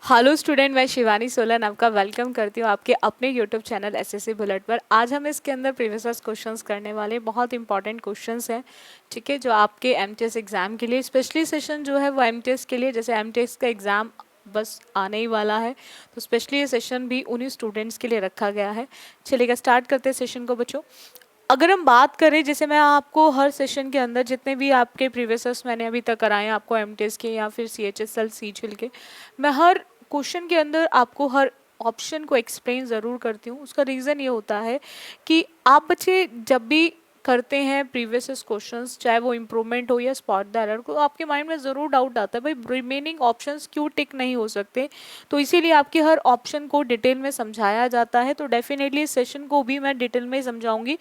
Hello student, मैं शिवानी सोलन आपका welcome करती हूँ आपके अपने यूट्यूब चैनल एसएससी बुलेट पर। आज हम इसके अंदर प्रीवियस क्वेश्चंस करने वाले हैं। बहुत इंपॉर्टेंट क्वेश्चंस हैं, ठीक है, जो आपके एमटीएस एग्जाम के लिए स्पेशली सेशन जो है वो एमटीएस के लिए, जैसे एमटीएस का एग्जाम बस आने ही वाला है तो स्पेशली ये सेशन भी उन्हीं स्टूडेंट्स के लिए रखा गया है। चलिएगा स्टार्ट करते हैं सेशन को बच्चों। अगर हम बात करें, जैसे मैं आपको हर सेशन के अंदर जितने भी आपके प्रीवियस मैंने अभी तक कराए हैं आपको एमटीएस के या फिर सीएचएसएल सीजीएल के, मैं हर क्वेश्चन के अंदर आपको हर ऑप्शन को एक्सप्लेन ज़रूर करती हूँ। उसका रीज़न ये होता है कि आप बच्चे जब भी करते हैं प्रीवियस क्वेश्चंस, चाहे वो इम्प्रूवमेंट हो या स्पॉट द एरर को, आपके माइंड में ज़रूर डाउट आता है भाई रिमेनिंग ऑप्शंस क्यों टिक नहीं हो सकते। तो इसीलिए आपके हर ऑप्शन को डिटेल में समझाया जाता है। तो डेफिनेटली इस सेशन को भी मैं डिटेल में समझाऊंगी।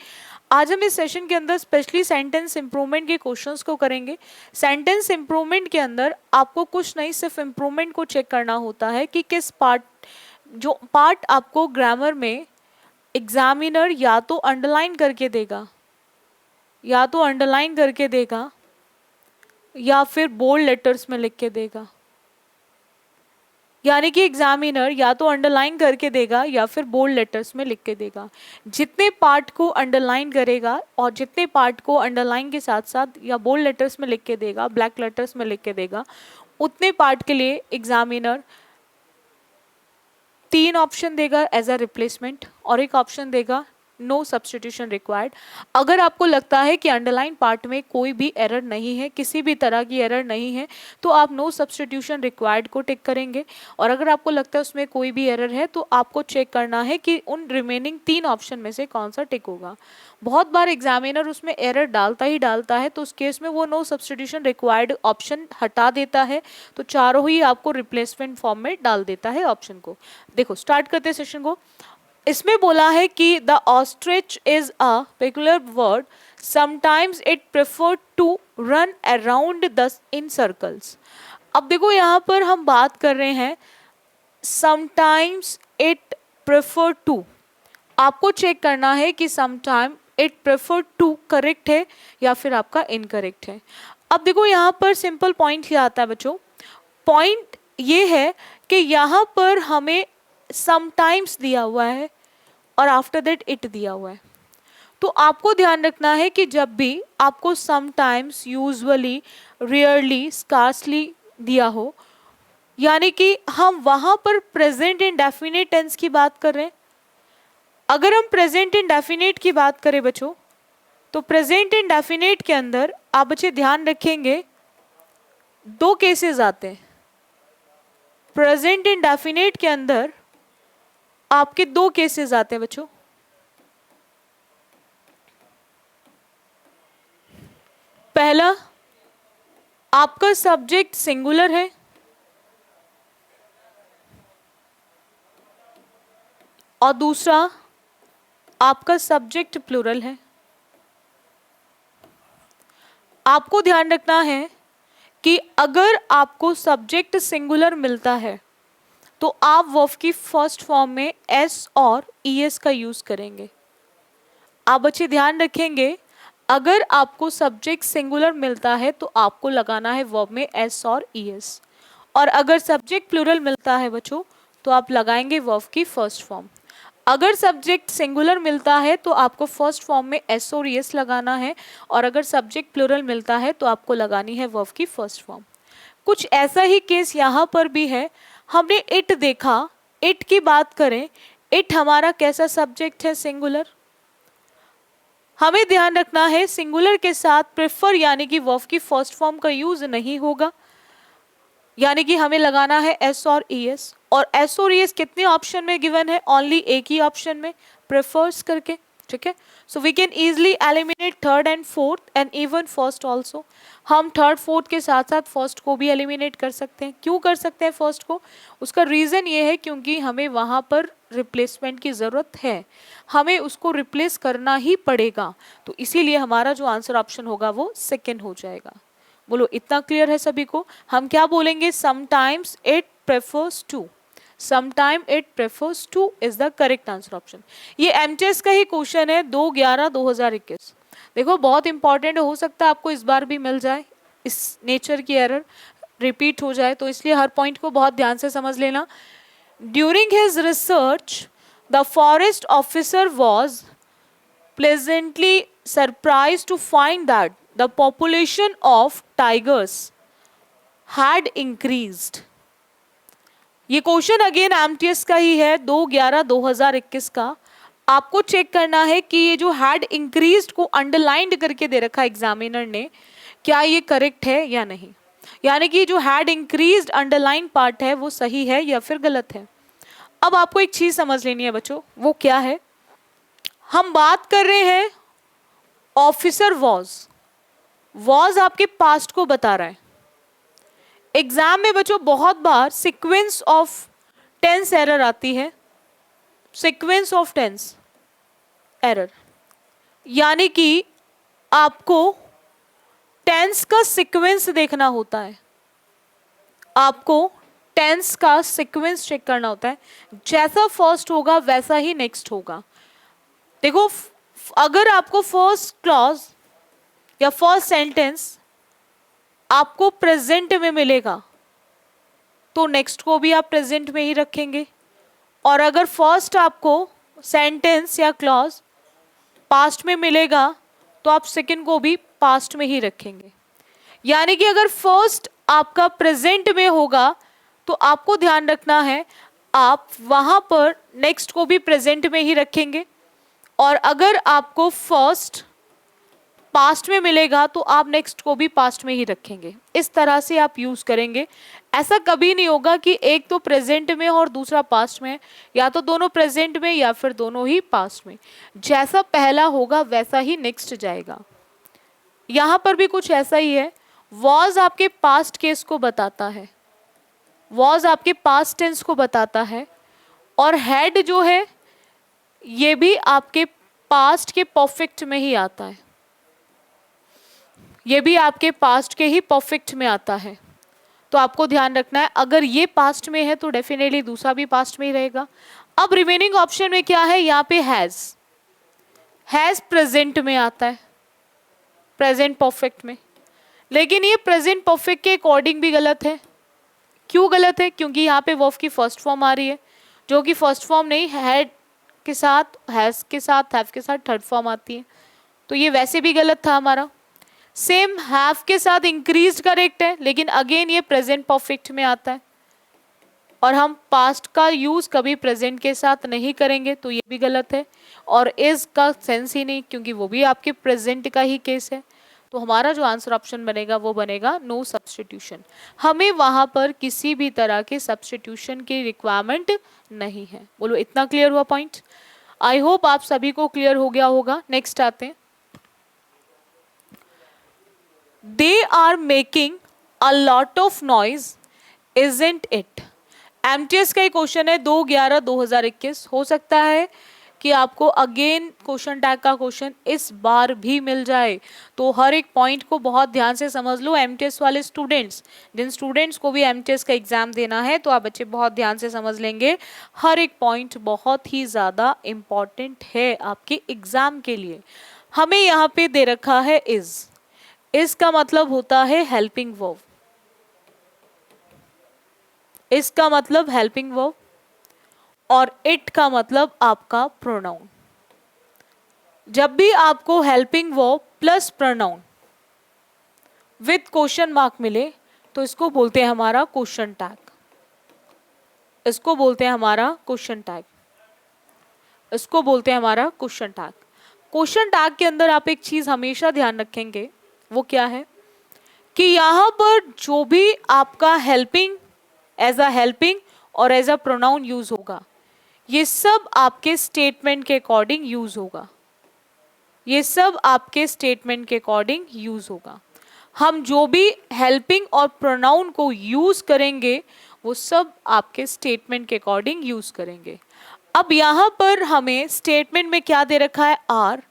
आज हम इस सेशन के अंदर स्पेशली सेंटेंस इंप्रूवमेंट के क्वेश्चंस को करेंगे। सेंटेंस इंप्रूवमेंट के अंदर आपको कुछ नहीं, सिर्फ इंप्रूवमेंट को चेक करना होता है कि किस पार्ट, जो पार्ट आपको ग्रामर में एग्जामिनर या तो अंडरलाइन करके देगा या फिर बोल्ड लेटर्स में लिख के देगा। यानी कि एग्जामिनर या तो अंडरलाइन करके देगा या फिर बोल्ड लेटर्स में लिख के देगा। जितने पार्ट को अंडरलाइन करेगा और जितने पार्ट को अंडरलाइन के साथ साथ या बोल्ड लेटर्स में लिख के देगा, ब्लैक लेटर्स में लिख के देगा, उतने पार्ट के लिए एग्जामिनर 3 ऑप्शन देगा एज अ रिप्लेसमेंट और एक ऑप्शन देगा नो सब्सटीट्यूशन रिक्वायर्ड। अगर आपको लगता है कि अंडरलाइन पार्ट में कोई भी एरर नहीं है, किसी भी तरह की एरर नहीं है, तो आप नो सब्सटीट्यूशन रिक्वायर्ड को टिक करेंगे। और अगर आपको लगता है उसमें कोई भी एरर है तो आपको चेक करना है कि उन रिमेनिंग 3 ऑप्शन में से कौन सा टिक होगा। बहुत बार एग्जामिनर उसमें एरर डालता ही डालता है, तो उस केस में वो नो सब्सटीट्यूशन रिक्वायर्ड ऑप्शन हटा देता है, तो चारों ही आपको रिप्लेसमेंट फॉर्म में डाल देता है ऑप्शन को। देखो स्टार्ट करते हैं सेशन को। इसमें बोला है कि the ostrich is a peculiar word, sometimes it prefer to run around the in circles. अब देखो यहाँ पर हम बात कर रहे हैं समटाइम्स इट प्रेफर टू। आपको चेक करना है कि sometime it prefer to correct है या फिर आपका इनकरेक्ट है। अब देखो यहाँ पर सिंपल पॉइंट क्या आता है बच्चों। पॉइंट ये है कि यहाँ पर हमें समटाइम्स दिया हुआ है और आफ्टर दैट इट दिया हुआ है। तो आपको ध्यान रखना है कि जब भी आपको समटाइम्स, यूजुअली, रियरली, स्कार्सली दिया हो, यानी कि हम वहां पर प्रेजेंट इंडेफिनिट टेंस की बात कर रहे हैं। अगर हम प्रेजेंट इंडेफिनिट की बात करें बच्चों, तो प्रेजेंट इंडेफिनिट के अंदर आप बच्चे ध्यान रखेंगे 2 केसेस आते हैं। प्रेजेंट इंडेफिनिट के अंदर आपके 2 केसेस आते हैं बच्चों। पहला, आपका सब्जेक्ट सिंगुलर है और दूसरा आपका सब्जेक्ट प्लूरल है। आपको ध्यान रखना है कि अगर आपको सब्जेक्ट सिंगुलर मिलता है तो आप वर्ब की फर्स्ट फॉर्म में एस और ईएस का यूज करेंगे। आप बच्चे ध्यान रखेंगे, अगर आपको सब्जेक्ट सिंगुलर मिलता है तो आपको लगाना है वर्ब में एस और ईएस, और अगर सब्जेक्ट प्लूरल मिलता है बच्चों तो आप लगाएंगे वर्ब की फर्स्ट फॉर्म। अगर सब्जेक्ट सिंगुलर मिलता है तो आपको फर्स्ट फॉर्म में एस और ईएस लगाना है, और अगर सब्जेक्ट प्लूरल मिलता है तो आपको लगानी है वर्ब की फर्स्ट फॉर्म। कुछ ऐसा ही केस यहाँ पर भी है। हमने इट देखा, इट की बात करें, इट हमारा कैसा सब्जेक्ट है, सिंगुलर। हमें ध्यान रखना है सिंगुलर के साथ प्रेफर यानी कि वर्ब की फर्स्ट फॉर्म का यूज नहीं होगा, यानी कि हमें लगाना है एस और ईएस। और एस और ईएस कितने ऑप्शन में गिवन है, ओनली एक ही ऑप्शन में, प्रेफर्स करके, ठीक है। So we can easily eliminate third and fourth and even first also. हम थर्ड फोर्थ के साथ साथ फर्स्ट को भी एलिमिनेट कर सकते हैं। क्यों कर सकते हैं फर्स्ट को, उसका रीज़न ये है क्योंकि हमें वहाँ पर रिप्लेसमेंट की ज़रूरत है, हमें उसको रिप्लेस करना ही पड़ेगा। तो इसीलिए हमारा जो आंसर ऑप्शन होगा वो सेकेंड हो जाएगा। बोलो इतना क्लियर है सभी को। हम क्या बोलेंगे, sometimes it prefers to, sometime it prefers to is the correct answer option. ये एमटीएस का ही क्वेश्चन है 2/11/2021। देखो बहुत इंपॉर्टेंट हो सकता है आपको इस बार भी मिल जाए इस नेचर की एरर। रिपीट हो जाए, तो इसलिए हर पॉइंट को बहुत ध्यान से समझ लेना। During his research the forest officer was pleasantly surprised to find that the population of tigers had increased। ये क्वेश्चन अगेन एमटीएस का ही है, 2/11/2021 का। आपको चेक करना है कि ये जो हैड इंक्रीज्ड को अंडरलाइंड करके दे रखा एग्जामिनर ने, क्या ये करेक्ट है या नहीं, यानी कि जो हैड इंक्रीज्ड अंडरलाइन पार्ट है वो सही है या फिर गलत है। अब आपको एक चीज समझ लेनी है बच्चों, वो क्या है, हम बात कर रहे हैं ऑफिसर वॉज आपके पास्ट को बता रहा है। एग्जाम में बच्चों बहुत बार सीक्वेंस ऑफ टेंस एरर आती है, सीक्वेंस ऑफ टेंस एरर, यानी कि आपको टेंस का सीक्वेंस देखना होता है, आपको टेंस का सीक्वेंस चेक करना होता है, जैसा फर्स्ट होगा वैसा ही नेक्स्ट होगा। देखो अगर आपको फर्स्ट क्लॉज या फर्स्ट सेंटेंस आपको प्रेजेंट में मिलेगा तो नेक्स्ट को भी आप प्रेजेंट में ही रखेंगे, और अगर फर्स्ट आपको सेंटेंस या क्लॉज पास्ट में मिलेगा तो आप सेकंड को भी पास्ट में ही रखेंगे। यानी कि अगर फर्स्ट आपका प्रेजेंट में होगा तो आपको ध्यान रखना है आप वहां पर नेक्स्ट को भी प्रेजेंट में ही रखेंगे, और अगर आपको फर्स्ट पास्ट में मिलेगा तो आप नेक्स्ट को भी पास्ट में ही रखेंगे। इस तरह से आप यूज करेंगे। ऐसा कभी नहीं होगा कि एक तो प्रेजेंट में और दूसरा पास्ट में, या तो दोनों प्रेजेंट में या फिर दोनों ही पास्ट में। जैसा पहला होगा वैसा ही नेक्स्ट जाएगा। यहां पर भी कुछ ऐसा ही है। वॉज आपके पास्ट केस को बताता है, वॉज आपके पास्ट टेंस को बताता है, और हैड जो है ये भी आपके पास्ट के परफेक्ट में ही आता है, ये भी आपके पास्ट के ही परफेक्ट में आता है। तो आपको ध्यान रखना है, अगर ये पास्ट में है तो डेफिनेटली दूसरा भी पास्ट में ही रहेगा। अब रिमेनिंग ऑप्शन में क्या है, यहाँ पे हैज प्रेजेंट में आता है, प्रेजेंट परफेक्ट में, लेकिन ये प्रेजेंट परफेक्ट के अकॉर्डिंग भी गलत है। क्यों गलत है, क्योंकि यहाँ पे वर्ब की फर्स्ट फॉर्म आ रही है, जो कि फर्स्ट फॉर्म नहीं, हैड के साथ, हैज के साथ, हैव के साथ थर्ड फॉर्म आती है, तो ये वैसे भी गलत था हमारा। सेम हैव के साथ इंक्रीज करेक्ट है, लेकिन अगेन ये प्रेजेंट परफेक्ट में आता है, और हम पास्ट का यूज कभी प्रेजेंट के साथ नहीं करेंगे, तो ये भी गलत है। और इज का सेंस ही नहीं, क्योंकि वो भी आपके प्रेजेंट का ही केस है। तो हमारा जो आंसर ऑप्शन बनेगा वो बनेगा नो सब्स्टिट्यूशन। हमें वहां पर किसी भी तरह के सब्स्टिट्यूशन की रिक्वायरमेंट नहीं है। बोलो इतना क्लियर हुआ पॉइंट? आई होप आप सभी को क्लियर हो गया होगा। नेक्स्ट आते हैं, they are making a lot of noise isn't it. MTS का ही क्वेश्चन है, 2/11/2021। हो सकता है कि आपको अगेन क्वेश्चन टैग का क्वेश्चन इस बार भी मिल जाए, तो हर एक पॉइंट को बहुत ध्यान से समझ लो। एमटीएस वाले स्टूडेंट्स, जिन स्टूडेंट्स को भी एमटीएस का एग्जाम देना है, तो आप बच्चे बहुत ध्यान से समझ लेंगे। हर एक पॉइंट बहुत ही ज़्यादा इम्पॉर्टेंट है आपके एग्जाम के लिए। हमें यहाँ पे दे रखा है इज का मतलब होता है हेल्पिंग वर्ब, इसका मतलब हेल्पिंग वर्ब, और इट का मतलब आपका प्रोनाउन। जब भी आपको helping verb plus pronoun with question mark मिले तो इसको बोलते हैं हमारा क्वेश्चन टैग, इसको बोलते हैं हमारा क्वेश्चन टैग, इसको बोलते हैं हमारा क्वेश्चन टैग। क्वेश्चन टैग के अंदर आप एक चीज हमेशा ध्यान रखेंगे, वो क्या है कि यहाँ पर जो भी आपका हेल्पिंग, एज अ हेल्पिंग और एज अ प्रोनाउन यूज होगा, ये सब आपके स्टेटमेंट के अकॉर्डिंग यूज होगा, ये सब आपके स्टेटमेंट के अकॉर्डिंग यूज होगा। हम जो भी हेल्पिंग और प्रोनाउन को यूज करेंगे वो सब आपके स्टेटमेंट के अकॉर्डिंग यूज करेंगे। अब यहाँ पर हमें स्टेटमेंट में क्या दे रखा है, आर,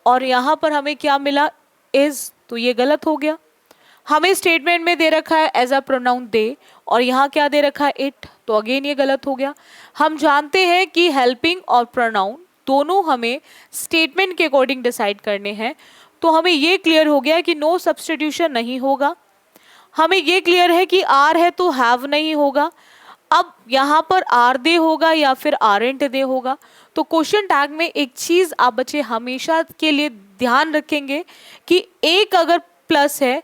और यहाँ पर हमें क्या मिला, इज, तो ये गलत हो गया। हमें स्टेटमेंट में दे रखा है एज अ प्रोनाउन दे, और यहाँ क्या दे रखा है, इट, तो अगेन ये गलत हो गया। हम जानते हैं कि हेल्पिंग और प्रोनाउन दोनों हमें स्टेटमेंट के अकॉर्डिंग डिसाइड करने हैं, तो हमें ये क्लियर हो गया कि नो सब्स्टिट्यूशन नहीं होगा। हमें ये क्लियर है कि आर है तो हैव नहीं होगा। अब यहाँ पर आर दे होगा या फिर आरेंट दे होगा। तो क्वेश्चन टैग में एक चीज आप बच्चे हमेशा के लिए ध्यान रखेंगे कि एक अगर प्लस है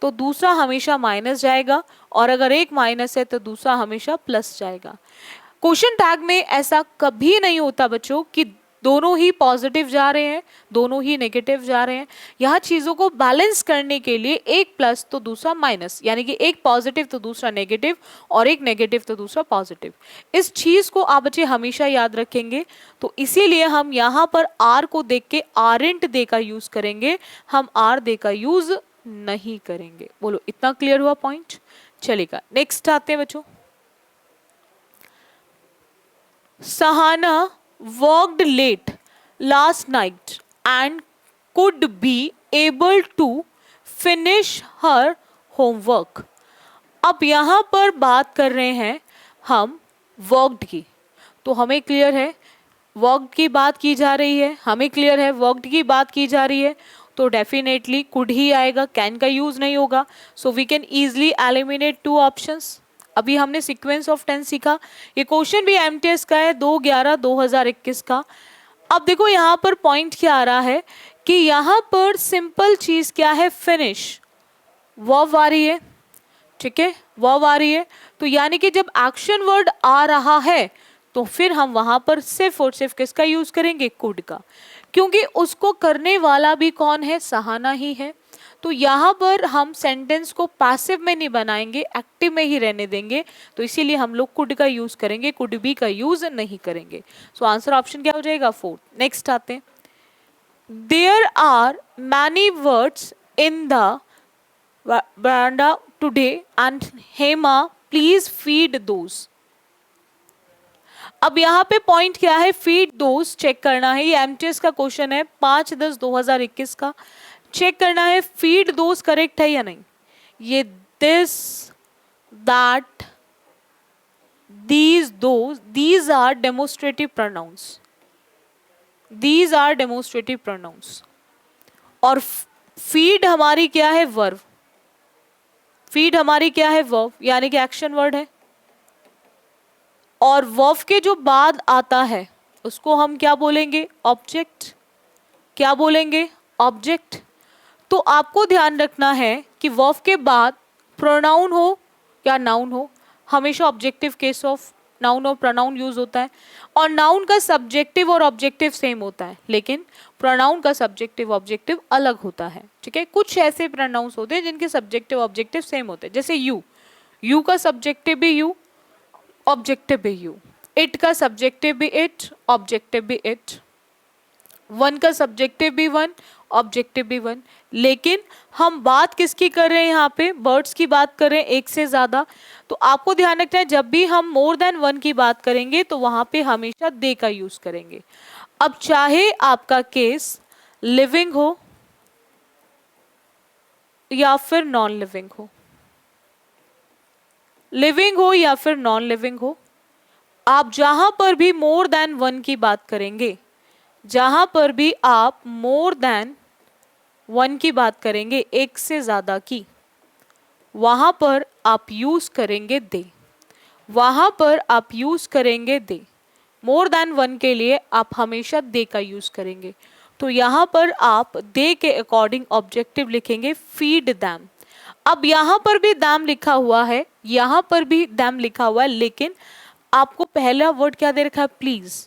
तो दूसरा हमेशा माइनस जाएगा, और अगर एक माइनस है तो दूसरा हमेशा प्लस जाएगा। क्वेश्चन टैग में ऐसा कभी नहीं होता बच्चों कि दोनों ही पॉजिटिव जा रहे हैं, दोनों ही नेगेटिव जा रहे हैं। यहाँ चीजों को बैलेंस करने के लिए एक प्लस तो दूसरा माइनस, यानी कि एक पॉजिटिव तो दूसरा नेगेटिव, और एक नेगेटिव तो दूसरा पॉजिटिव। इस चीज को आप बच्चे हमेशा याद रखेंगे। तो इसीलिए हम यहाँ पर आर को देख के आरेंट दे का यूज करेंगे, हम आर दे का यूज नहीं करेंगे। बोलो इतना क्लियर हुआ पॉइंट? चलेगा, नेक्स्ट आते हैं बच्चों। Sahana worked late last night and could be able to finish her homework. अब यहाँ पर बात कर रहे हैं हम वर्कड की, तो हमें क्लियर है वर्कड की बात की जा रही है, हमें क्लियर है वर्कड की बात की जा रही है, तो डेफिनेटली कुड ही आएगा, कैन का यूज नहीं होगा। So we can easily eliminate two options. अभी हमने सीक्वेंस ऑफ टेंस सीखा, ये क्वेश्चन भी एमटीएस का है 2/11/2021 का। अब देखो यहाँ पर पॉइंट क्या आ रहा है कि यहाँ पर सिंपल चीज क्या है, फिनिश वर्ब आ रही है, ठीक है, वर्ब आ रही है। तो यानी कि जब एक्शन वर्ड आ रहा है तो फिर हम वहां पर सिर्फ और सिर्फ किसका यूज करेंगे, कुड का, क्योंकि उसको करने वाला भी कौन है, सहाना ही है। तो यहाँ पर हम सेंटेंस को पैसिव में नहीं बनाएंगे, एक्टिव में ही रहने देंगे, तो इसीलिए हम लोग कुड का यूज करेंगे, कुड बी का यूज नहीं करेंगे। सो आंसर ऑप्शन क्या हो जाएगा, 4। नेक्स्ट आते हैं। There are many words in the veranda today and Hema please feed those। अब यहाँ पे पॉइंट क्या है, फीड दोज चेक करना है। ये एमटीएस का क्वेश्चन है 5/10/2021 का। चेक करना है फीड दोज करेक्ट है या नहीं। ये this, that, these, those, these are demonstrative pronouns, these are demonstrative pronouns. और फीड हमारी क्या है, वर्ब। फीड हमारी क्या है, वर्ब, यानी कि एक्शन वर्ड है। और वर्ब के जो बाद आता है उसको हम क्या बोलेंगे, ऑब्जेक्ट। क्या बोलेंगे, ऑब्जेक्ट। तो आपको ध्यान रखना है कि वर्ब के बाद प्रोनाउन हो या नाउन हो, हमेशा ऑब्जेक्टिव केस ऑफ नाउन और प्रोनाउन यूज होता है। और नाउन का सब्जेक्टिव और ऑब्जेक्टिव सेम होता है, लेकिन प्रोनाउन का सब्जेक्टिव ऑब्जेक्टिव अलग होता है, ठीक है। कुछ ऐसे प्रोनाउंस होते हैं जिनके सब्जेक्टिव ऑब्जेक्टिव सेम होते हैं, जैसे यू, यू का सब्जेक्टिव भी यू, ऑब्जेक्टिव भी यू। इट का सब्जेक्टिव भी इट, ऑब्जेक्टिव भी इट। वन का सब्जेक्टिव भी वन, ऑब्जेक्टिव भी वन। लेकिन हम बात किसकी कर रहे हैं, यहाँ पे बर्ड्स की बात कर रहे हैं, एक से ज्यादा। तो आपको ध्यान रखना है जब भी हम मोर देन वन की बात करेंगे तो वहां पे हमेशा दे का यूज करेंगे। अब चाहे आपका केस लिविंग हो या फिर नॉन लिविंग हो, लिविंग हो या फिर नॉन लिविंग हो, आप जहां पर भी मोर देन वन की बात करेंगे, जहां पर भी आप मोर देन वन की बात करेंगे, एक से ज्यादा की, वहां पर आप यूज करेंगे दे, वहां पर आप यूज करेंगे दे। मोर देन वन के लिए आप हमेशा दे का यूज करेंगे। तो यहां पर आप दे के अकॉर्डिंग ऑब्जेक्टिव लिखेंगे, फीड दैम। अब यहां पर भी दैम लिखा हुआ है, यहां पर भी दैम लिखा हुआ है, लेकिन आपको पहला वर्ड क्या दे रखा है, प्लीज।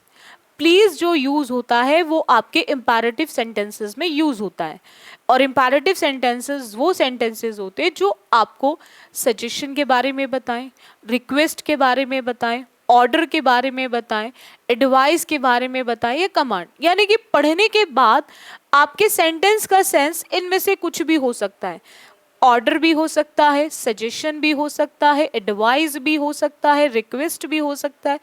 प्लीज जो यूज होता है वो आपके इंपैरेटिव सेंटेंसेस में यूज होता है। और इंपैरेटिव सेंटेंसेस वो सेंटेंसेस होते हैं जो आपको सजेशन के बारे में बताएं, रिक्वेस्ट के बारे में बताएं, ऑर्डर के बारे में बताएं, एडवाइस के बारे में बताएं या कमांड। यानी कि पढ़ने के बाद आपके सेंटेंस का सेंस इनमें से कुछ भी हो सकता है। ऑर्डर भी हो सकता है, सजेशन भी हो सकता है, एडवाइस भी हो सकता है, रिक्वेस्ट भी हो सकता है।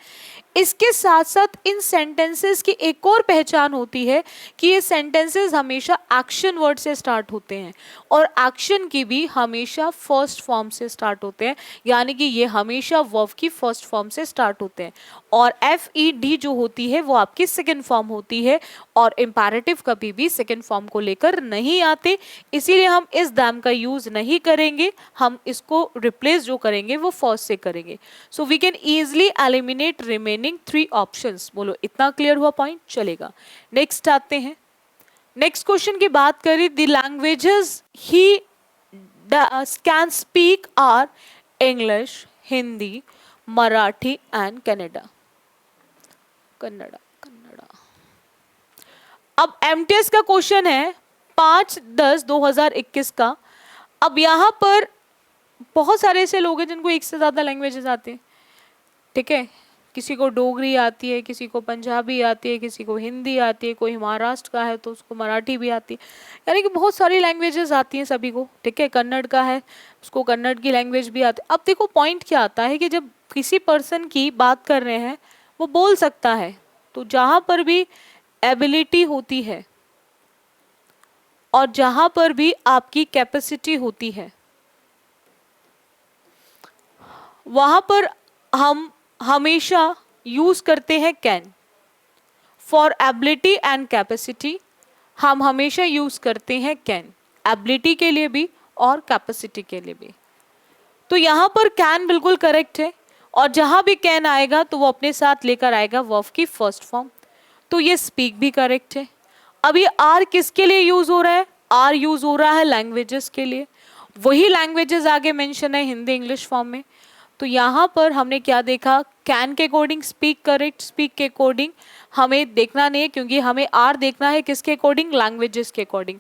इसके साथ साथ इन सेंटेंसेस की एक और पहचान होती है कि ये सेंटेंसेस हमेशा एक्शन वर्ड से स्टार्ट होते हैं और एक्शन की भी हमेशा फर्स्ट फॉर्म से स्टार्ट होते हैं, यानी कि ये हमेशा वर्ब की फर्स्ट फॉर्म से स्टार्ट होते हैं। और FED जो होती है वो आपकी सेकेंड फॉर्म होती है और इम्पैरेटिव कभी भी सेकेंड फॉर्म को लेकर नहीं आते, इसीलिए हम इस दैम का यूज नहीं करेंगे, हम इसको रिप्लेस जो करेंगे वो फर्स्ट से करेंगे। So we can easily eliminate remaining 3 options. बोलो इतना क्लियर हुआ पॉइंट? चलेगा, नेक्स्ट आते हैं। नेक्स्ट क्वेश्चन की बात करें, the languages he can speak are English, Hindi, Marathi and Kannada. अब एमटीएस का क्वेश्चन है 5/10/2021 का। अब यहाँ पर बहुत सारे ऐसे लोग हैं जिनको एक से ज़्यादा लैंग्वेजेस आते हैं, ठीक है। किसी को डोगरी आती है, किसी को पंजाबी आती है, किसी को हिंदी आती है, कोई महाराष्ट्र का है तो उसको मराठी भी आती है, यानी कि बहुत सारी लैंग्वेजेस आती हैं सभी को, ठीक है। कन्नड़ का है, उसको कन्नड़ की लैंग्वेज भी आती है। अब देखो पॉइंट क्या आता है कि जब किसी पर्सन की बात कर रहे हैं वो बोल सकता है, तो जहाँ पर भी एबिलिटी होती है और जहाँ पर भी आपकी कैपेसिटी होती है वहाँ पर हम हमेशा यूज करते हैं can. For ability and capacity हम हमेशा यूज करते हैं कैन, एबिलिटी के लिए भी और कैपेसिटी के लिए भी। तो यहाँ पर कैन बिल्कुल करेक्ट है और जहाँ भी कैन आएगा तो वो अपने साथ लेकर आएगा वर्ब की फर्स्ट फॉर्म, तो ये स्पीक भी करेक्ट है। अब ये आर किसके लिए यूज हो रहा है? आर यूज हो रहा है लैंग्वेजेस के लिए, वही लैंग्वेजेस आगे मेंशन है हिंदी इंग्लिश फॉर्म में। तो यहाँ पर हमने क्या देखा? कैन के अकॉर्डिंग स्पीक करेक्ट, स्पीक के अकॉर्डिंग हमें देखना नहीं है, क्योंकि हमें आर देखना है किसके अकॉर्डिंग? लैंग्वेजेस के अकॉर्डिंग।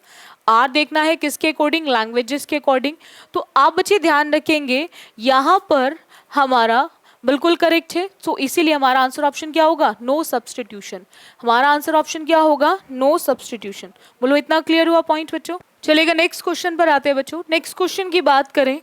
आर देखना है किसके अकॉर्डिंग? लैंग्वेजेस के अकॉर्डिंग। तो आप बच्चे ध्यान रखेंगे यहाँ पर हमारा बिल्कुल करेक्ट है, तो इसीलिए हमारा आंसर ऑप्शन क्या होगा? No substitution. हमारा आंसर ऑप्शन क्या होगा? No substitution. बोलो इतना क्लियर हुआ पॉइंट बच्चों? चलेगा, नेक्स्ट क्वेश्चन पर आते हैं बच्चों। नेक्स्ट क्वेश्चन की बात करें,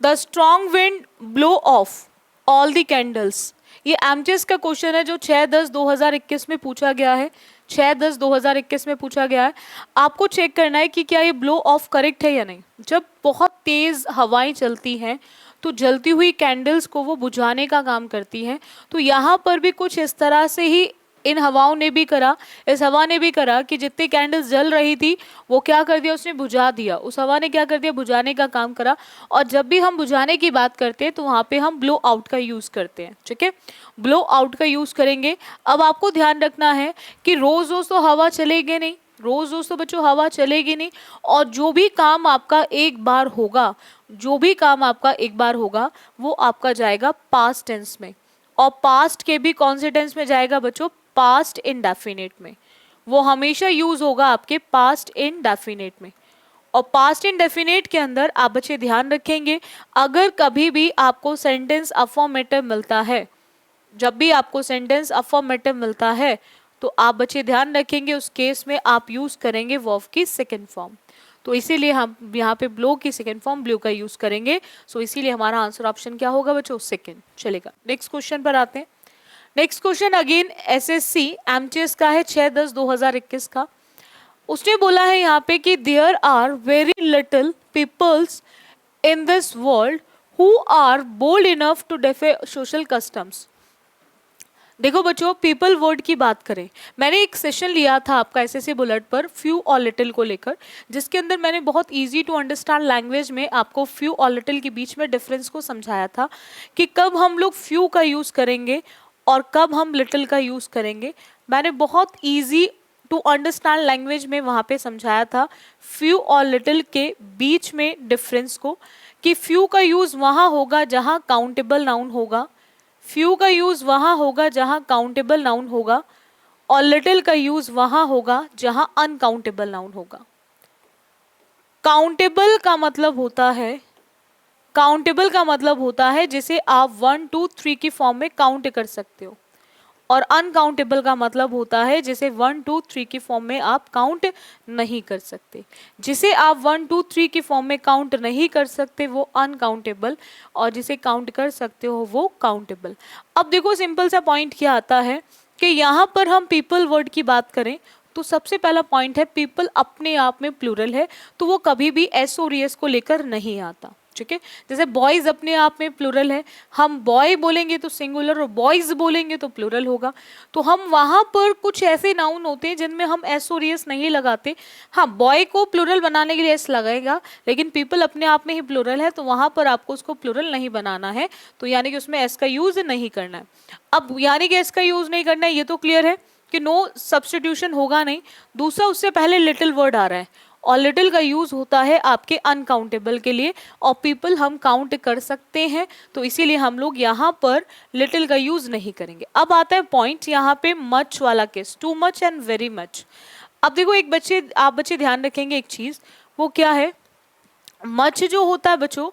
the strong wind blow of all the candles. ये एमटीएस का क्वेश्चन है जो 6/10/2021 में पूछा गया है, 6/10/2021 में पूछा गया है। आपको चेक करना है कि क्या ये ब्लो ऑफ करेक्ट है या नहीं। जब बहुत तेज हवाएं चलती हैं तो जलती हुई कैंडल्स को वो बुझाने का काम करती हैं। तो यहाँ पर भी कुछ इस तरह से ही इन हवाओं ने भी करा, इस हवा ने भी करा कि जितनी कैंडल्स जल रही थी वो क्या कर दिया? उसने बुझा दिया। उस हवा ने क्या कर दिया? बुझाने का काम करा। और जब भी हम बुझाने की बात करते हैं तो वहाँ पे हम ब्लो आउट का यूज़ करते हैं, ठीक है। ब्लो आउट का यूज़ करेंगे। अब आपको ध्यान रखना है कि रोज़ रोज़ तो हवा चलेगी नहीं, रोज़ रोज़ तो बच्चों हवा चलेगी नहीं। और जो भी काम आपका एक बार होगा, जो भी काम आपका एक बार होगा वो आपका जाएगा पास्ट टेंस में। और पास्ट के भी कौन से टेंस में जाएगा बच्चों? पास्ट इंडेफिनिट में। वो हमेशा यूज होगा आपके पास्ट इंडेफिनिट में। और पास्ट इंडेफिनिट के अंदर आप बच्चे ध्यान रखेंगे, अगर कभी भी आपको सेंटेंस अफर्मेटिव मिलता है, जब भी आपको सेंटेंस अफर्मेटिव मिलता है तो आप बच्चे ध्यान रखेंगे उस केस में आप यूज करेंगे वर्ब की सेकेंड फॉर्म। तो इसीलिए हम यहाँ पे ब्लो की सेकेंड फॉर्म ब्लू का यूज करेंगे। सो इसीलिए हमारा आंसर ऑप्शन क्या होगा बच्चों? सेकेंड। चलेगा, नेक्स्ट क्वेश्चन पर आते हैं। Next question again SSC MTS का है 6/10/2021 का। उसने बोला है यहाँ पे कि there are very little peoples in this world who are bold enough to defy social customs. देखो बच्चों, पीपल वर्ड की बात करें, मैंने एक सेशन लिया था आपका एसएससी बुलेट पर फ्यू और लिटिल को लेकर, जिसके अंदर मैंने बहुत इजी टू अंडरस्टैंड लैंग्वेज में आपको फ्यू और लिटिल के बीच में डिफरेंस को समझाया था कि कब हम लोग फ्यू का यूज़ करेंगे और कब हम लिटिल का यूज़ करेंगे। मैंने बहुत इजी टू अंडरस्टैंड लैंग्वेज में वहाँ पे समझाया था फ्यू और लिटिल के बीच में डिफरेंस को, कि फ्यू का यूज़ वहाँ होगा जहाँ काउंटेबल नाउन होगा, फ्यू का यूज़ वहाँ होगा जहाँ काउंटेबल नाउन होगा, और लिटिल का यूज़ वहाँ होगा जहाँ अनकाउंटेबल नाउन होगा। काउंटेबल का मतलब होता है, काउंटेबल का मतलब होता है जिसे आप 1 2 3 की फॉर्म में काउंट कर सकते हो, और अनकाउंटेबल का मतलब होता है जिसे 1 2 3 की फॉर्म में आप काउंट नहीं कर सकते। जिसे आप 1 2 3 की फॉर्म में काउंट नहीं कर सकते वो अनकाउंटेबल, और जिसे काउंट कर सकते हो वो काउंटेबल। अब देखो सिंपल सा पॉइंट क्या आता है कि यहाँ पर हम पीपल वर्ड की बात करें तो सबसे पहला पॉइंट है पीपल अपने आप में प्लूरल है, तो वो कभी भी एस और एस को लेकर नहीं आता। ठीक है, जैसे बॉयज अपने आप में प्लूरल है, हम बॉय बोलेंगे तो सिंगुलर और बॉयज बोलेंगे तो प्लूरल होगा। तो हम वहां पर कुछ ऐसे नाउन होते हैं जिनमें हम एस और एस नहीं लगाते। हाँ, बॉय को प्लूरल बनाने के लिए एस लगाएगा, लेकिन पीपल अपने आप में ही प्लूरल है तो वहां पर आपको उसको प्लूरल नहीं बनाना है, तो यानी कि उसमें एस का यूज नहीं करना है। अब यानी कि एस का यूज नहीं करना है ये तो क्लियर है कि नो सब्स्टिट्यूशन होगा नहीं। दूसरा, उससे पहले लिटिल वर्ड आ रहा है और लिटिल का यूज होता है आपके अनकाउंटेबल के लिए, और पीपल हम काउंट कर सकते हैं तो इसीलिए हम लोग यहाँ पर लिटिल का यूज नहीं करेंगे। अब आता है पॉइंट यहाँ पे मच वाला case, too much and very much. अब देखो आप बच्चे ध्यान रखेंगे एक चीज, वो क्या है, मच जो होता है बच्चों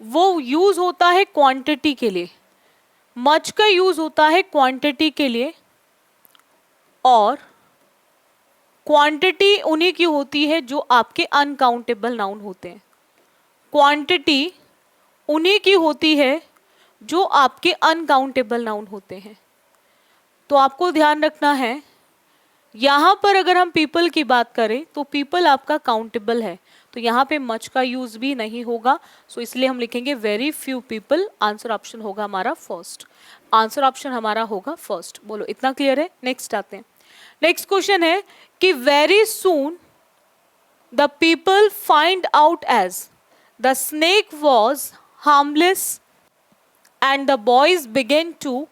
वो यूज होता है क्वांटिटी के लिए। मच का यूज होता है क्वांटिटी के लिए, और क्वांटिटी उन्हीं की होती है जो आपके अनकाउंटेबल नाउन होते हैं। क्वांटिटी उन्हीं की होती है जो आपके अनकाउंटेबल नाउन होते हैं। तो आपको ध्यान रखना है, यहाँ पर अगर हम पीपल की बात करें तो पीपल आपका काउंटेबल है, तो यहाँ पे मच का यूज भी नहीं होगा, सो इसलिए हम लिखेंगे very few people. Answer option होगा हमारा फर्स्ट, आंसर ऑप्शन हमारा होगा फर्स्ट। बोलो इतना क्लियर है? नेक्स्ट आते हैं। नेक्स्ट क्वेश्चन है कि very soon the people find out as the snake was harmless and the boys began to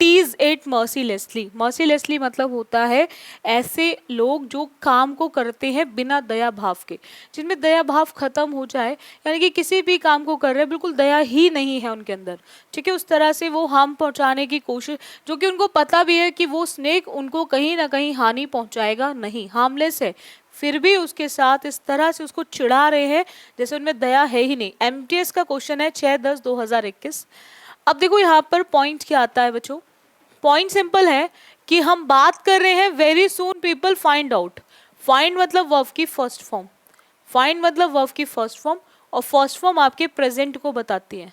tease it mercilessly. Mercilessly मतलब होता है ऐसे लोग जो काम को करते हैं बिना दया भाव के, जिनमें दया भाव खत्म हो जाए, यानी कि किसी भी काम को कर रहे हैं बिल्कुल दया ही नहीं है उनके अंदर। ठीक है, उस तरह से वो हार्म पहुंचाने की कोशिश, जो कि उनको पता भी है कि वो स्नेक उनको कहीं ना कहीं हानि पहुंचाएगा नहीं, हार्मलेस है, फिर भी उसके साथ इस तरह से उसको चिढ़ा रहे हैं जैसे उनमें दया है ही नहीं। एमटीएस का क्वेश्चन है 6/10/2021। अब देखो यहाँ पर पॉइंट क्या आता है बच्चों, पॉइंट सिंपल है कि हम बात कर रहे हैं very soon people find out. Find मतलब वर्ब की फर्स्ट फॉर्म, फाइंड मतलब वर्ब की फर्स्ट फॉर्म, और फर्स्ट फॉर्म आपके प्रेजेंट को बताती है,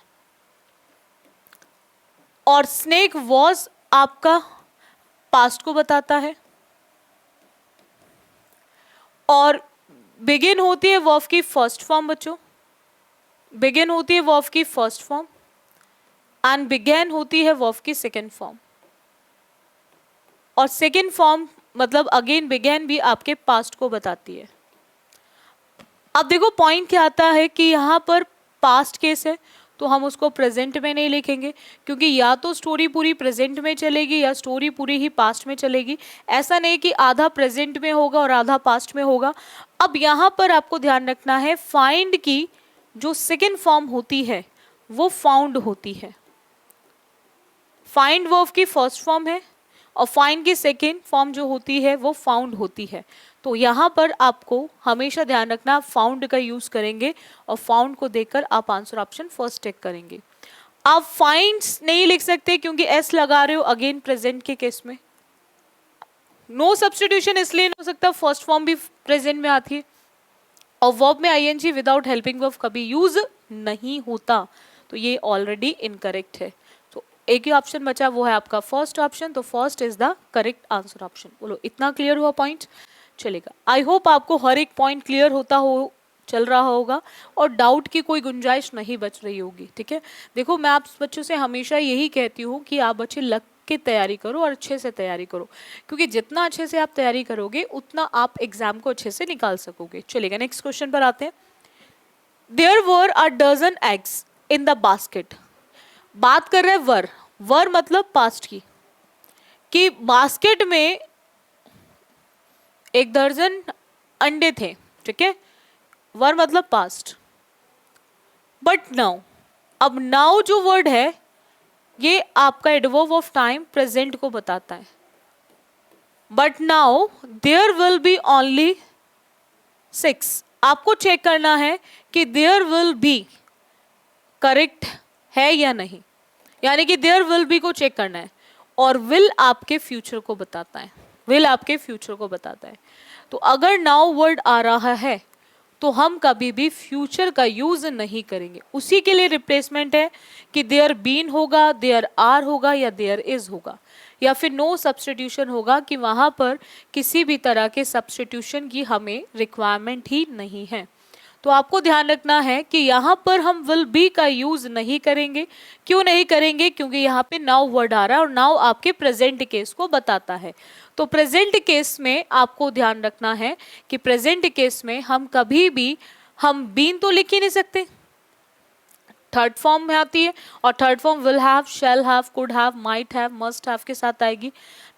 और स्नेक वॉज आपका पास्ट को बताता है, और बिगिन होती है वर्ब की फर्स्ट फॉर्म बच्चों, बिगिन होती है वर्ब की फर्स्ट फॉर्म, एंड बिगेन होती है वर्ब की सेकेंड फॉर्म, और सेकेंड फॉर्म मतलब अगेन बिगेन भी आपके पास्ट को बताती है। अब देखो पॉइंट क्या आता है कि यहाँ पर पास्ट केस है तो हम उसको प्रेजेंट में नहीं लिखेंगे, क्योंकि या तो स्टोरी पूरी प्रेजेंट में चलेगी या स्टोरी पूरी ही पास्ट में चलेगी। ऐसा नहीं कि आधा प्रेजेंट में होगा और आधा पास्ट में होगा। अब यहाँ पर आपको ध्यान रखना है, फाइंड की जो सेकेंड फॉर्म होती है वो फाउंड होती है। फाइंड वर्ब की फर्स्ट फॉर्म है और फाइंड की सेकेंड फॉर्म जो होती है वो फाउंड होती है। तो यहाँ पर आपको हमेशा ध्यान रखना फाउंड का यूज करेंगे, और फाउंड को देखकर आप आंसर ऑप्शन फर्स्ट टिक करेंगे। आप फाइंड्स नहीं लिख सकते क्योंकि एस लगा रहे हो अगेन प्रेजेंट के केस में। नो सब्स्टिट्यूशन इसलिए नहीं हो सकता, फर्स्ट फॉर्म भी प्रेजेंट में आती है, और वर्ब में आईएनजी विदाउट हेल्पिंग वर्ब कभी यूज नहीं होता, तो ये ऑलरेडी इनकरेक्ट है। एक ही ऑप्शन बचा, वो है आपका फर्स्ट ऑप्शन, तो first is the correct answer option. बोलो इतना क्लियर हुआ पॉइंट? चलेगा, आई होप आपको हर एक पॉइंट क्लियर होता हो, चल रहा होगा, और डाउट की कोई गुंजाइश नहीं बच रही होगी। ठीक है, देखो मैं आप बच्चों से हमेशा यही कहती हूँ कि आप बच्चे लग के तैयारी करो और अच्छे से तैयारी करो, क्योंकि जितना अच्छे से आप तैयारी करोगे उतना आप एग्जाम को अच्छे से निकाल सकोगे। चलेगा, नेक्स्ट क्वेश्चन पर आते हैं। There were a dozen eggs in the basket. बात कर रहे हैं वर मतलब पास्ट की, कि बास्केट में 1 दर्जन अंडे थे। ठीक है, वर मतलब पास्ट। बट नाउ, अब नाउ जो वर्ड है ये आपका एडवर्ब ऑफ टाइम प्रेजेंट को बताता है। But now there will be only 6। आपको चेक करना है कि देयर विल बी करेक्ट है या नहीं, यानी कि देयर विल बी को चेक करना है। और विल आपके फ्यूचर को बताता है, विल आपके फ्यूचर को बताता है। तो अगर नाउ वर्ड आ रहा है तो हम कभी भी फ्यूचर का यूज नहीं करेंगे। उसी के लिए रिप्लेसमेंट है कि देयर बीन होगा, देयर आर होगा या देयर इज होगा, या फिर नो सब्सटीट्यूशन होगा कि वहां पर किसी भी तरह के सब्सटीट्यूशन की हमें रिक्वायरमेंट ही नहीं है। तो आपको ध्यान रखना है कि यहाँ पर हम विल बी का यूज नहीं करेंगे। क्यों नहीं करेंगे? क्योंकि यहाँ पे नाउ वर्ड आ रहा है और नाउ आपके प्रेजेंट केस को बताता है। तो प्रेजेंट केस में आपको ध्यान रखना है कि प्रेजेंट केस में हम कभी भी हम बीन तो लिख ही नहीं सकते, थर्ड फॉर्म में आती है और third form will have, shall have, could have, might have, must have के साथ आएगी।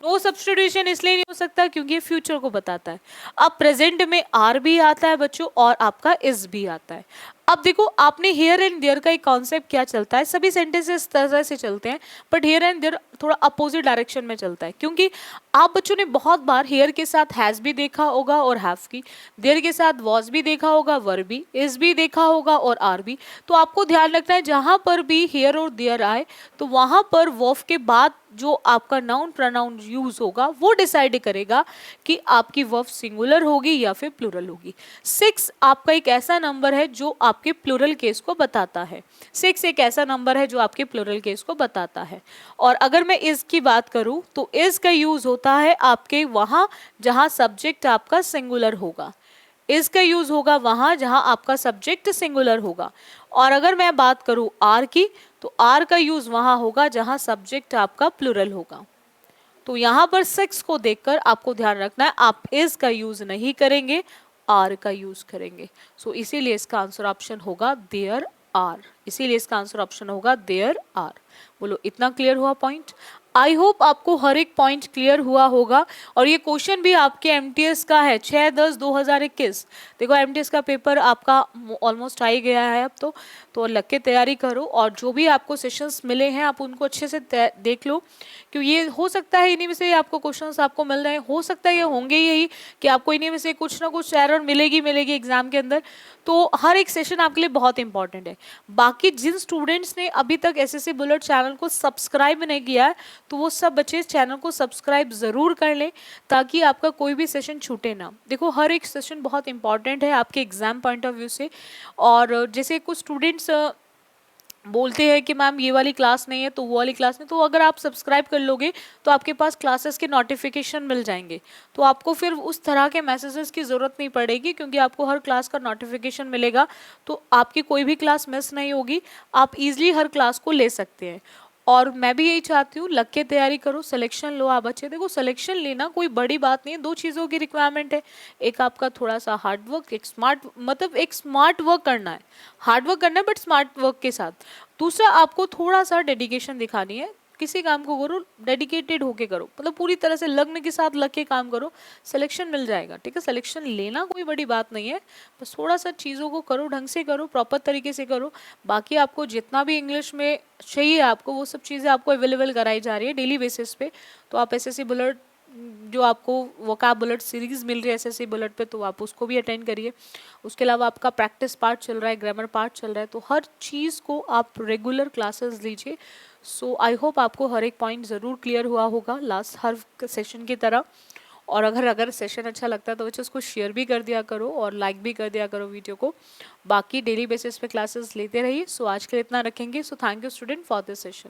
नो सब्स्टिट्यूशन इसलिए नहीं हो सकता क्योंकि ये फ्यूचर को बताता है। अब प्रेजेंट में आर भी आता है बच्चों और आपका इज भी आता है। अब देखो आपने हियर एंड देयर का एक कॉन्सेप्ट क्या चलता है, सभी सेंटेंसेस तरह से चलते हैं बट हियर एंड देयर थोड़ा अपोजिट डायरेक्शन में चलता है, क्योंकि आप बच्चों ने बहुत बार हियर के साथ हैज भी देखा होगा और हैव की, देयर के साथ वॉज भी देखा होगा, वर भी, इज भी देखा होगा और आर भी। तो आपको ध्यान रखना है जहां पर भी हियर और देयर आए तो वहां पर वर्ब के बाद जो आपका नाउन प्रोनाउन यूज होगा वो डिसाइड करेगा कि आपकी वर्ब सिंगुलर होगी या फिर प्लूरल होगी। 6 आपका एक ऐसा नंबर है जो आपके प्लूरल केस को बताता है। 6 एक ऐसा नंबर है जो आपके प्लूरल केस को बताता है। और अगर मैं इज की बात करूं तो इज का यूज होता है आपके वहां जहां सब्जेक्ट आपका सिंगुलर होगा। इज का यूज होगा वहां जहां आपका सब्जेक्ट सिंगुलर होगा। और अगर मैं बात करूं आर की तो आर का यूज वहां होगा जहां सब्जेक्ट आपका प्लूरल होगा। तो यहाँ पर 6 को देखकर आपको ध्यान रखना है आप इज का यूज नहीं करेंगे, आर का यूज करेंगे। सो इसीलिए इसका आंसर ऑप्शन होगा देयर आर, इसीलिए इसका आंसर ऑप्शन होगा देयर आर। बोलो इतना क्लियर हुआ पॉइंट? आई होप आपको हर एक पॉइंट क्लियर हुआ होगा। और ये क्वेश्चन भी आपके एमटीएस का है 6/10/2021। देखो एमटीएस का पेपर आपका ऑलमोस्ट आ ही गया है अब तो लग के तैयारी करो और जो भी आपको सेशंस मिले हैं आप उनको अच्छे से देख लो, क्योंकि ये हो सकता है इन्हीं में से आपको क्वेश्चंस आपको मिल रहे हैं, हो सकता है ये होंगे यही कि आपको इन्हीं में से कुछ ना कुछ एरर मिलेगी एग्जाम के अंदर। तो हर एक सेशन आपके लिए बहुत इंपॉर्टेंट है। बाकी जिन स्टूडेंट्स ने अभी तक एसएससी बुलेट चैनल को सब्सक्राइब नहीं किया है तो वो सब बच्चे इस चैनल को सब्सक्राइब जरूर कर लें ताकि आपका कोई भी सेशन छूटे ना। देखो हर एक सेशन बहुत इंपॉर्टेंट है आपके एग्जाम पॉइंट ऑफ व्यू से। और जैसे कुछ स्टूडेंट्स बोलते हैं कि मैम ये वाली क्लास नहीं है तो वो वाली क्लास नहीं, तो अगर आप सब्सक्राइब कर लोगे तो आपके पास क्लासेस के नोटिफिकेशन मिल जाएंगे, तो आपको फिर उस तरह के मैसेजेस की ज़रूरत नहीं पड़ेगी क्योंकि आपको हर क्लास का नोटिफिकेशन मिलेगा। तो आपकी कोई भी क्लास मिस नहीं होगी, आप इजीली हर क्लास को ले सकते हैं। और मैं भी यही चाहती हूँ लग के तैयारी करो, सिलेक्शन लो आप बच्चे। देखो सिलेक्शन लेना कोई बड़ी बात नहीं है, 2 चीज़ों की रिक्वायरमेंट है, एक आपका थोड़ा सा हार्ड वर्क, एक स्मार्ट, मतलब एक स्मार्ट वर्क करना है, हार्ड वर्क करना है बट स्मार्ट वर्क के साथ। दूसरा आपको थोड़ा सा डेडिकेशन दिखानी है, किसी काम को करो डेडिकेटेड होके करो, मतलब पूरी तरह से लगन के साथ लग के काम करो, सिलेक्शन मिल जाएगा। ठीक है, सिलेक्शन लेना कोई बड़ी बात नहीं है, बस थोड़ा सा चीज़ों को करो, ढंग से करो, प्रॉपर तरीके से करो। बाकी आपको जितना भी इंग्लिश में चाहिए आपको वो सब चीज़ें आपको अवेलेबल कराई जा रही है डेली बेसिस पे। तो आप एसएससी बुलेट जो आपको वोकैब बुलेट सीरीज मिल रही है एसएससी बुलेट पे तो आप उसको भी अटेंड करिए। उसके अलावा आपका प्रैक्टिस पार्ट चल रहा है, ग्रामर पार्ट चल रहा है, तो हर चीज़ को आप रेगुलर क्लासेस लीजिए। सो आई होप आपको हर एक पॉइंट ज़रूर क्लियर हुआ होगा लास्ट हर सेशन की तरह। और अगर सेशन अच्छा लगता है तो बच्चे उसको शेयर भी कर दिया करो और लाइक भी कर दिया करो वीडियो को। बाकी डेली बेसिस पे क्लासेस लेते रहिए। सो आज के लिए इतना रखेंगे। So thank you student for this session.